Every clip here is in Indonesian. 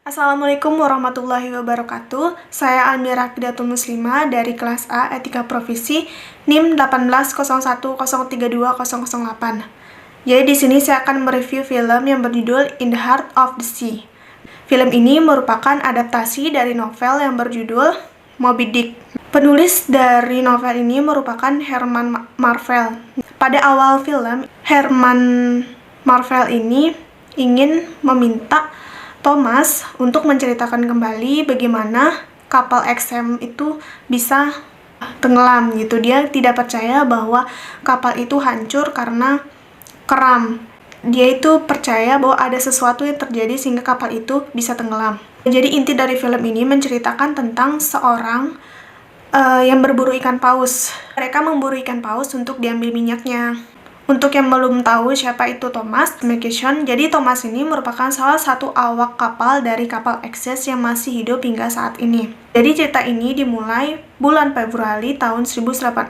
Assalamualaikum warahmatullahi wabarakatuh. Saya Almira Kidatul Muslimah dari kelas A Etika Profesi NIM 18010320008. Jadi di sini saya akan mereview film yang berjudul In the Heart of the Sea. Film ini merupakan adaptasi dari novel yang berjudul Moby Dick. Penulis dari novel ini merupakan Herman Marvel. Pada awal film, Herman Marvel ini ingin meminta Thomas untuk menceritakan kembali bagaimana kapal XM itu bisa tenggelam gitu. Dia tidak percaya bahwa kapal itu hancur karena keram. Dia itu percaya bahwa ada sesuatu yang terjadi sehingga kapal itu bisa tenggelam. Jadi inti dari film ini menceritakan tentang seorang yang berburu ikan paus. Mereka memburu ikan paus untuk diambil minyaknya. Untuk yang belum tahu siapa itu Thomas McKeown, jadi Thomas ini merupakan salah satu awak kapal dari kapal Access yang masih hidup hingga saat ini. Jadi cerita ini dimulai bulan Februari tahun 1850.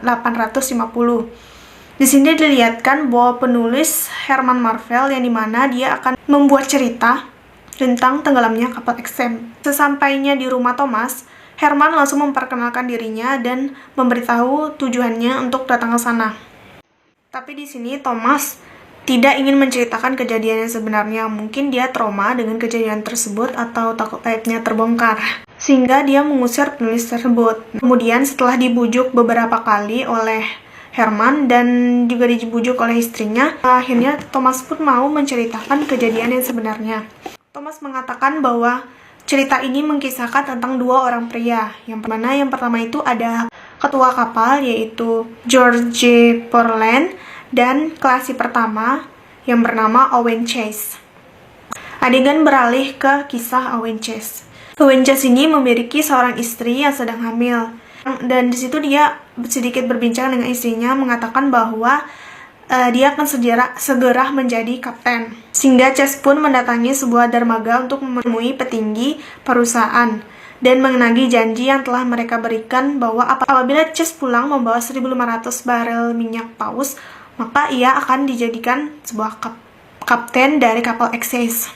Di sini dilihatkan bahwa penulis Herman Marvel yang dimana dia akan membuat cerita tentang tenggelamnya kapal XM. Sesampainya di rumah Thomas, Herman langsung memperkenalkan dirinya dan memberitahu tujuannya untuk datang ke sana. Tapi di sini Thomas tidak ingin menceritakan kejadian yang sebenarnya. Mungkin dia trauma dengan kejadian tersebut atau takut aibnya terbongkar. Sehingga dia mengusir penulis tersebut. Kemudian setelah dibujuk beberapa kali oleh Herman dan juga dibujuk oleh istrinya, akhirnya Thomas pun mau menceritakan kejadian yang sebenarnya. Thomas mengatakan bahwa cerita ini mengkisahkan tentang dua orang pria. Yang pertama itu ada ketua kapal yaitu George Portland dan kelasi pertama yang bernama Owen Chase. Adegan beralih ke kisah Owen Chase. Owen Chase ini memiliki seorang istri yang sedang hamil. Dan di situ dia sedikit berbincang dengan istrinya mengatakan bahwa dia akan segera menjadi kapten. Sehingga Chase pun mendatangi sebuah dermaga untuk menemui petinggi perusahaan dan menagih janji yang telah mereka berikan bahwa apabila Chase pulang membawa 1.500 barel minyak paus, maka ia akan dijadikan sebuah kapten dari kapal Access.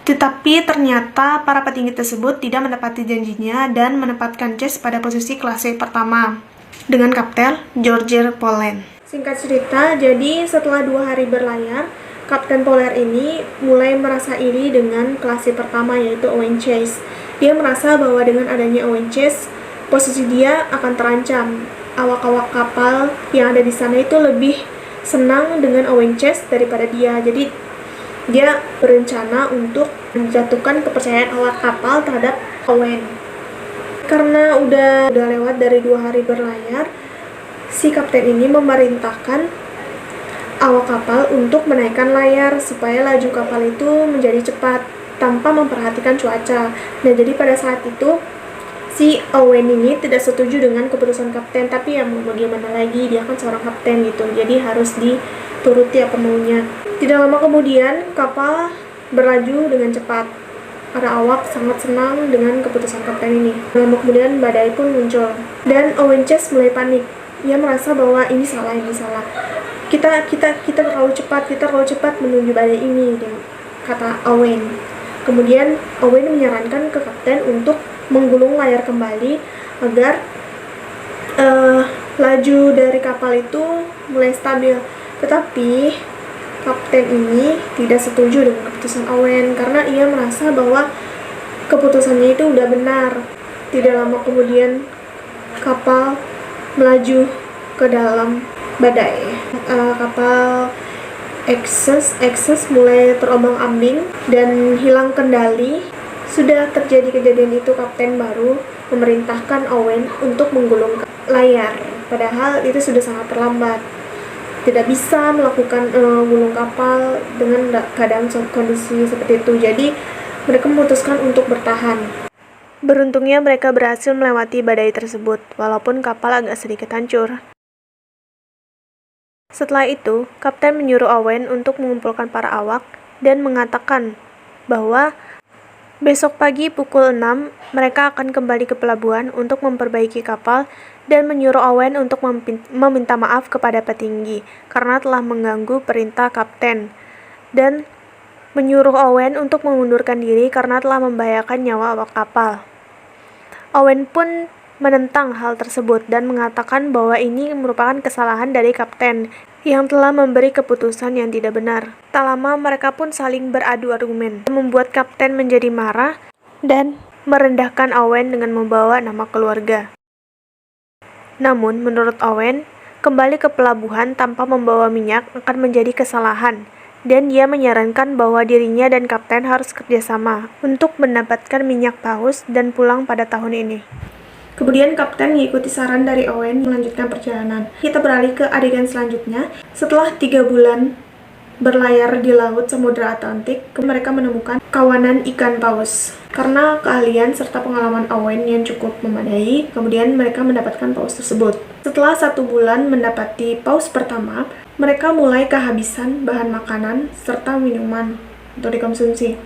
Tetapi ternyata para petinggi tersebut tidak menepati janjinya dan menempatkan Chase pada posisi kelas pertama dengan kapten George Portland. Singkat cerita, jadi setelah 2 hari berlayar, Kapten Poler ini mulai merasa iri dengan kelasi pertama yaitu Owen Chase. Dia merasa bahwa dengan adanya Owen Chase, posisi dia akan terancam. Awak-awak kapal yang ada di sana itu lebih senang dengan Owen Chase daripada dia. Jadi dia berencana untuk menjatuhkan kepercayaan awak kapal terhadap Owen. Karena udah lewat dari 2 hari berlayar, si kapten ini memerintahkan awak kapal untuk menaikkan layar supaya laju kapal itu menjadi cepat tanpa memperhatikan cuaca. Nah, jadi pada saat itu si Owen ini tidak setuju dengan keputusan kapten, tapi ya mau bagaimana lagi, dia kan seorang kapten gitu, jadi harus dituruti apa maunya. Tidak lama kemudian kapal berlaju dengan cepat. Para awak sangat senang dengan keputusan kapten ini. Lama kemudian badai pun muncul dan Owen Chase mulai panik. Dia merasa bahwa ini salah. Kita terlalu cepat menuju badai ini, kata Owen. Kemudian Owen menyarankan ke kapten untuk menggulung layar kembali agar laju dari kapal itu mulai stabil. Tetapi kapten ini tidak setuju dengan keputusan Owen karena ia merasa bahwa keputusannya itu udah benar. Tidak lama kemudian kapal melaju ke dalam badai. Kapal Access mulai terombang-ambing dan hilang kendali. Sudah terjadi kejadian itu, kapten baru memerintahkan Owen untuk menggulung layar. Padahal itu sudah sangat terlambat. Tidak bisa melakukan gulung kapal dengan keadaan kondisi seperti itu. Jadi mereka memutuskan untuk bertahan. Beruntungnya mereka berhasil melewati badai tersebut, walaupun kapal agak sedikit hancur. Setelah itu, kapten menyuruh Owen untuk mengumpulkan para awak dan mengatakan bahwa besok pagi pukul 6 mereka akan kembali ke pelabuhan untuk memperbaiki kapal dan menyuruh Owen untuk meminta maaf kepada petinggi karena telah mengganggu perintah kapten. Dan menyuruh Owen untuk mengundurkan diri karena telah membahayakan nyawa awak kapal. Owen pun menentang hal tersebut dan mengatakan bahwa ini merupakan kesalahan dari kapten yang telah memberi keputusan yang tidak benar. Tak lama mereka pun saling beradu argumen, membuat kapten menjadi marah dan merendahkan Owen dengan membawa nama keluarga. Namun, menurut Owen, kembali ke pelabuhan tanpa membawa minyak akan menjadi kesalahan, dan dia menyarankan bahwa dirinya dan kapten harus kerjasama untuk mendapatkan minyak paus dan pulang pada tahun ini. Kemudian kapten mengikuti saran dari Owen melanjutkan perjalanan. Kita beralih ke adegan selanjutnya. Setelah 3 bulan berlayar di laut Samudra Atlantik, mereka menemukan kawanan ikan paus. Karena keahlian serta pengalaman Owen yang cukup memadai, kemudian mereka mendapatkan paus tersebut. Setelah 1 bulan mendapati paus pertama, mereka mulai kehabisan bahan makanan serta minuman untuk dikonsumsi.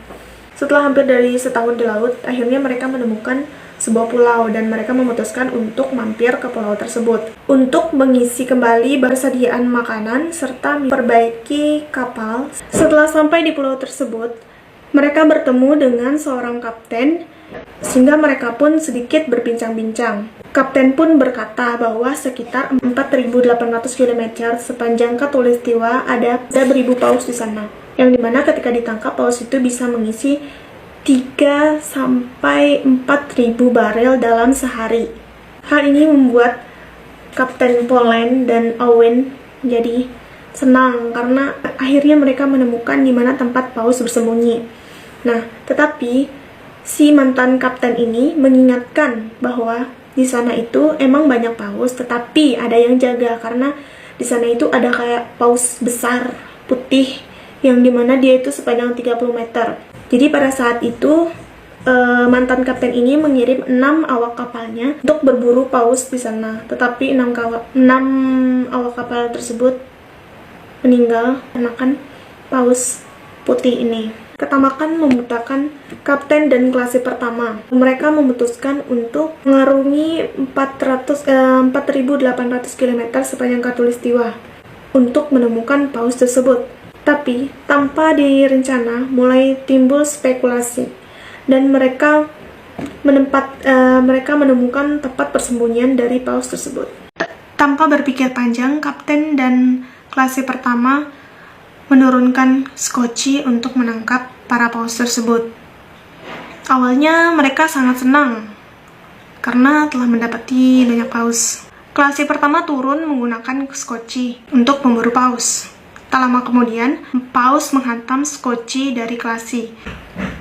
Setelah hampir dari setahun di laut, akhirnya mereka menemukan sebuah pulau dan mereka memutuskan untuk mampir ke pulau tersebut untuk mengisi kembali persediaan makanan serta memperbaiki kapal. Setelah sampai di pulau tersebut, mereka bertemu dengan seorang kapten sehingga mereka pun sedikit berbincang-bincang. Kapten pun berkata bahwa sekitar 4.800 km sepanjang Khatulistiwa ada beribu paus di sana, yang dimana ketika ditangkap paus itu bisa mengisi 3 sampai 4.000 barel dalam sehari. Hal ini membuat Kapten Poland dan Owen jadi senang karena akhirnya mereka menemukan di mana tempat paus bersembunyi. Nah, tetapi si mantan kapten ini mengingatkan bahwa di sana itu emang banyak paus, tetapi ada yang jaga karena di sana itu ada kayak paus besar putih yang dimana dia itu sepanjang 30 meter. Jadi pada saat itu mantan kapten ini mengirim 6 awak kapalnya untuk berburu paus di sana. Tetapi 6 awak kapal tersebut meninggal karena paus putih ini. Ketamakan membutakan kapten dan klasi pertama. Mereka memutuskan untuk mengarungi 4.800 km sepanjang Khatulistiwa untuk menemukan paus tersebut. Tapi, tanpa direncana, mulai timbul spekulasi, dan mereka menemukan tempat persembunyian dari paus tersebut. Tanpa berpikir panjang, kapten dan klasi pertama menurunkan skoci untuk menangkap para paus tersebut. Awalnya mereka sangat senang karena telah mendapati banyak paus. Klasi pertama turun menggunakan skoci untuk memburu paus. Tak lama kemudian, paus menghantam skoci dari klasi,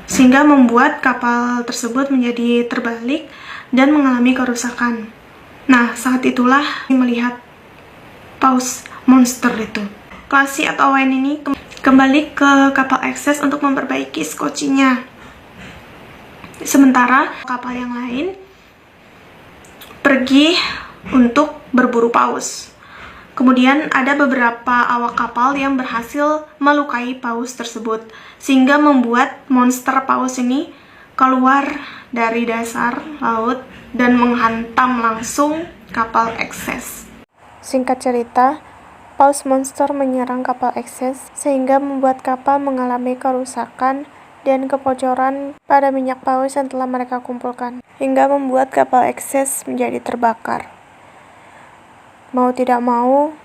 sehingga membuat kapal tersebut menjadi terbalik dan mengalami kerusakan. Nah, saat itulah melihat paus monster itu. Klasi atau Owen ini kembali ke kapal Access untuk memperbaiki skocinya. Sementara kapal yang lain pergi untuk berburu paus. Kemudian ada beberapa awak kapal yang berhasil melukai paus tersebut, sehingga membuat monster paus ini keluar dari dasar laut dan menghantam langsung kapal Access. Singkat cerita, paus monster menyerang kapal Access sehingga membuat kapal mengalami kerusakan dan kebocoran pada minyak paus yang telah mereka kumpulkan, hingga membuat kapal Access menjadi terbakar. Mau tidak mau,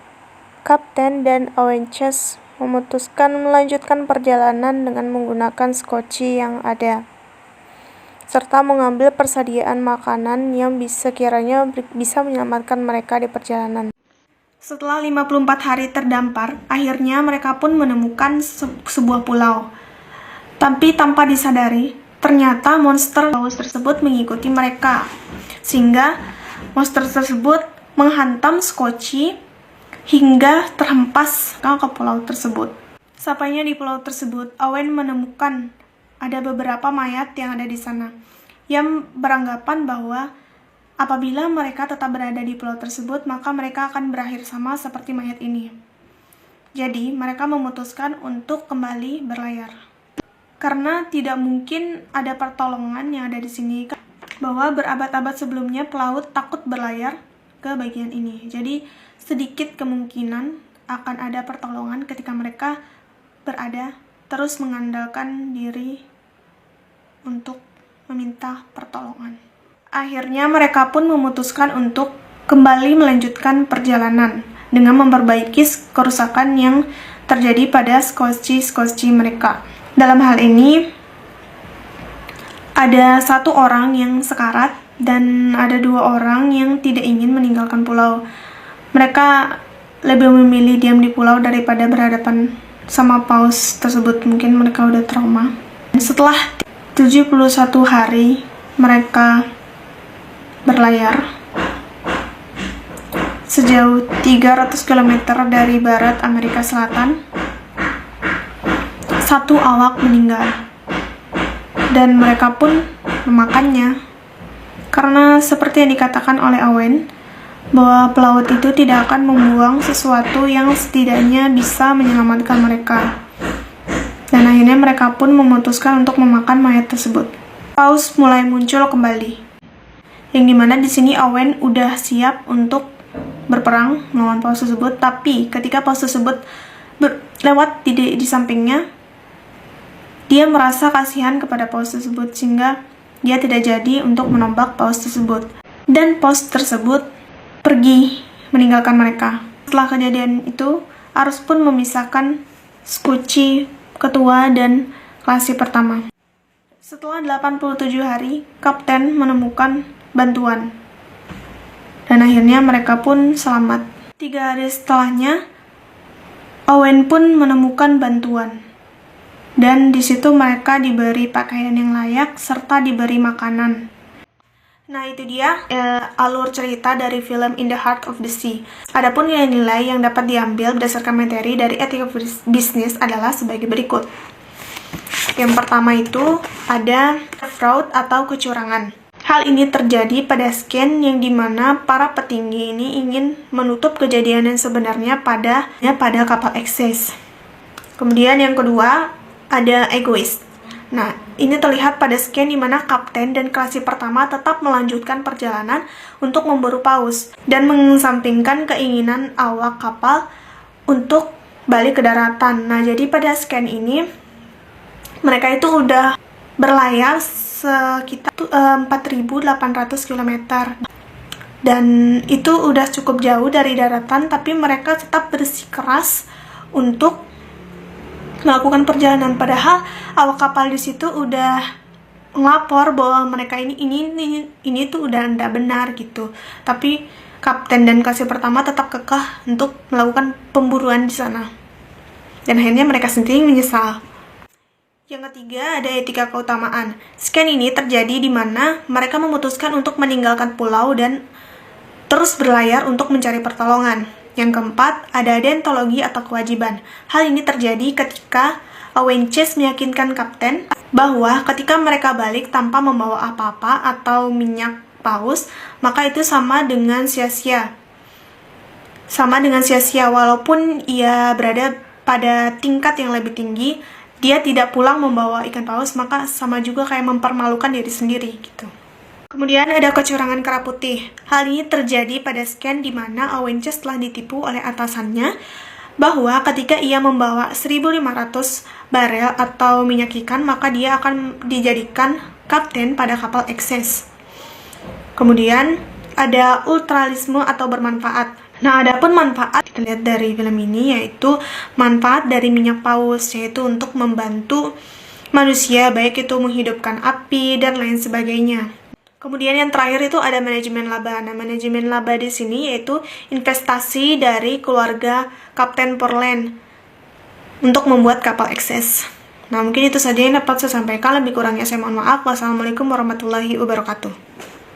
Kapten dan Owen Chase memutuskan melanjutkan perjalanan dengan menggunakan skoci yang ada, serta mengambil persediaan makanan yang sekiranya bisa menyelamatkan mereka di perjalanan. Setelah 54 hari terdampar, akhirnya mereka pun menemukan sebuah pulau. Tapi tanpa disadari, ternyata monster paus tersebut mengikuti mereka, sehingga monster tersebut menghantam skoci hingga terhempas ke pulau tersebut. Sampainya di pulau tersebut, Owen menemukan ada beberapa mayat yang ada di sana, yang beranggapan bahwa apabila mereka tetap berada di pulau tersebut, maka mereka akan berakhir sama seperti mayat ini. Jadi, mereka memutuskan untuk kembali berlayar. Karena tidak mungkin ada pertolongan yang ada di sini, bahwa berabad-abad sebelumnya pelaut takut berlayar ke bagian ini. Jadi sedikit kemungkinan akan ada pertolongan ketika mereka berada terus mengandalkan diri untuk meminta pertolongan. Akhirnya mereka pun memutuskan untuk kembali melanjutkan perjalanan dengan memperbaiki kerusakan yang terjadi pada skoci mereka. Dalam hal ini, ada 1 orang yang sekarat dan ada 2 orang yang tidak ingin meninggalkan pulau. Mereka lebih memilih diam di pulau daripada berhadapan sama paus tersebut. Mungkin mereka udah trauma. Setelah 71 hari mereka berlayar sejauh 300 km dari barat Amerika Selatan, 1 awak meninggal dan mereka pun memakannya karena seperti yang dikatakan oleh Owen bahwa pelaut itu tidak akan membuang sesuatu yang setidaknya bisa menyelamatkan mereka. Dan akhirnya mereka pun memutuskan untuk memakan mayat tersebut. Paus mulai muncul kembali, yang dimana di sini Owen udah siap untuk berperang melawan paus tersebut, tapi ketika paus tersebut lewat di sampingnya, dia merasa kasihan kepada paus tersebut sehingga dia tidak jadi untuk menombak paus tersebut. Dan paus tersebut pergi meninggalkan mereka. Setelah kejadian itu, arus pun memisahkan Skuci ketua dan Klasi pertama. Setelah 87 hari, kapten menemukan bantuan. Dan akhirnya mereka pun selamat. 3 hari setelahnya, Owen pun menemukan bantuan. Dan di situ mereka diberi pakaian yang layak serta diberi makanan. Nah, itu dia alur cerita dari film In the Heart of the Sea. Adapun nilai-nilai yang dapat diambil berdasarkan materi dari etika bisnis adalah sebagai berikut. Yang pertama itu ada fraud atau kecurangan. Hal ini terjadi pada scan yang dimana para petinggi ini ingin menutup kejadian yang sebenarnya pada kapal eksis. Kemudian yang kedua ada egois. Nah, ini terlihat pada scan dimana kapten dan Klasi pertama tetap melanjutkan perjalanan untuk memburu paus dan mengesampingkan keinginan awak kapal untuk balik ke daratan. Nah, jadi pada scan ini mereka itu udah berlayar sekitar 4.800 km dan itu udah cukup jauh dari daratan, tapi mereka tetap bersikeras untuk melakukan perjalanan, padahal awak kapal di situ udah ngelapor bahwa mereka ini tuh udah tidak benar gitu. Tapi kapten dan Klasi pertama tetap kekeh untuk melakukan pemburuan di sana. Dan akhirnya mereka sendiri menyesal. Yang ketiga ada etika keutamaan. Scan ini terjadi di mana mereka memutuskan untuk meninggalkan pulau dan terus berlayar untuk mencari pertolongan. Yang keempat, ada deontologi atau kewajiban. Hal ini terjadi ketika Owen Chase meyakinkan kapten bahwa ketika mereka balik tanpa membawa apa-apa atau minyak paus, maka itu sama dengan sia-sia. Sama dengan sia-sia walaupun ia berada pada tingkat yang lebih tinggi, dia tidak pulang membawa ikan paus, maka sama juga kayak mempermalukan diri sendiri gitu. Kemudian ada kecurangan kera putih. Hal ini terjadi pada scan di mana Owen Chase telah ditipu oleh atasannya bahwa ketika ia membawa 1.500 barel atau minyak ikan, maka dia akan dijadikan kapten pada kapal eksis. Kemudian ada ultralisme atau bermanfaat. Nah, adapun manfaat kita lihat dari film ini yaitu manfaat dari minyak paus, yaitu untuk membantu manusia, baik itu menghidupkan api dan lain sebagainya. Kemudian yang terakhir itu ada manajemen laba. Nah, manajemen laba di sini yaitu investasi dari keluarga Kapten Portland untuk membuat kapal eksis. Nah, mungkin itu saja yang dapat saya sampaikan. Lebih kurangnya saya mohon maaf. Wassalamualaikum warahmatullahi wabarakatuh.